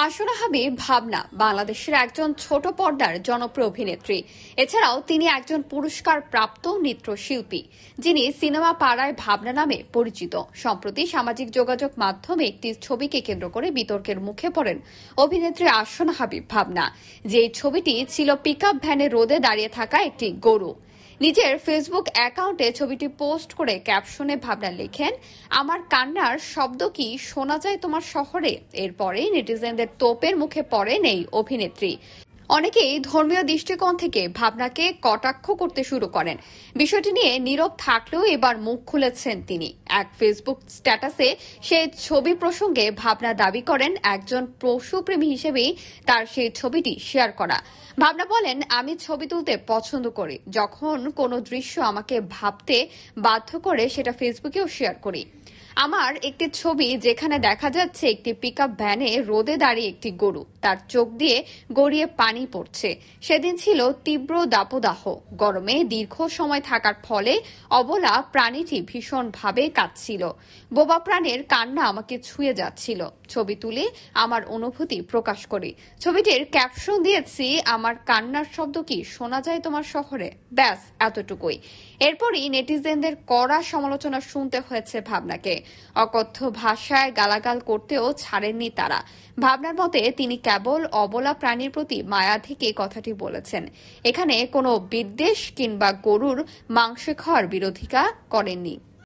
আসনা হাবিব ভাবনা বাংলাদেশের একজন ছোট পর্দার জনপ্রিয় অভিনেত্রী। এছাড়াও তিনি একজন পুরস্কার প্রাপ্ত নৃত্যশিল্পী, যিনি সিনেমা পাড়ায় ভাবনা নামে পরিচিত। সম্প্রতি সামাজিক যোগাযোগ মাধ্যমে একটি ছবিকে কেন্দ্র করে বিতর্কের মুখে পড়েন অভিনেত্রী আসনা হাবিব ভাবনা। যে ছবিটি ছিল পিকআপ ভ্যানে রোদে দাঁড়িয়ে থাকা একটি গরু। নিজের ফেসবুক অ্যাকাউন্টে ছবিটি পোস্ট করে ক্যাপশনে ভাবনা লেখেন, আমার কান্নার শব্দ কি শোনা যায় তোমার শহরে। এরপরে নেটিজেনদের তোপের মুখে পড়েন এই অভিনেত্রী। অনেকেই ধর্মীয় দৃষ্টিকোণ থেকে ভাবনাকে কটাক্ষ করতে শুরু করেন। বিষয়টি নিয়ে নীরব থাকলেও এবার মুখ খুলেছেন তিনি। এক ফেসবুক স্ট্যাটাসে সেই ছবি প্রসঙ্গে ভাবনা দাবি করেন একজন পশুপ্রেমী হিসেবেই তার সেই ছবিটি শেয়ার করা। ভাবনা বলেন, আমি ছবি তুলতে পছন্দ করি। যখন কোনো দৃশ্য আমাকে ভাবতে বাধ্য করে সেটা ফেসবুকেও শেয়ার করি। আমার একটি ছবি যেখানে দেখা যাচ্ছে একটি পিকআপ ভ্যানে রোদে দাঁড়িয়ে একটি গরু, তার চোখ দিয়ে গড়িয়ে পানি পড়ছে। সেদিন ছিল তীব্র দাবদাহ, গরমে দীর্ঘ সময় থাকার ফলে অবলা প্রাণীটি ভীষণভাবে কাঁদছিল। বোবা প্রাণের কান্না আমাকে ছুঁয়ে যাচ্ছিল। ছবি তুলে আমার অনুভূতি প্রকাশ করি। ছবিটির ক্যাপশন দিয়েছি, আমার কান্নার শব্দ কি শোনা যায় তোমার শহরে। ব্যাস এতটুকুই। এরপরই নেটিজেনদের কড়া সমালোচনা শুনতে হয়েছে ভাবনাকে। অকথ্য ভাষায় গালাগাল করতেও ছাড়েননি তারা। ভাবনার মতে তিনি কেবল অবলা প্রাণীর প্রতি মায়া থেকে কথাটি বলেছেন। এখানে কোনো বিদ্বেষ কিংবা গরুর মাংস খাওয়ার বিরোধিতা করেননি।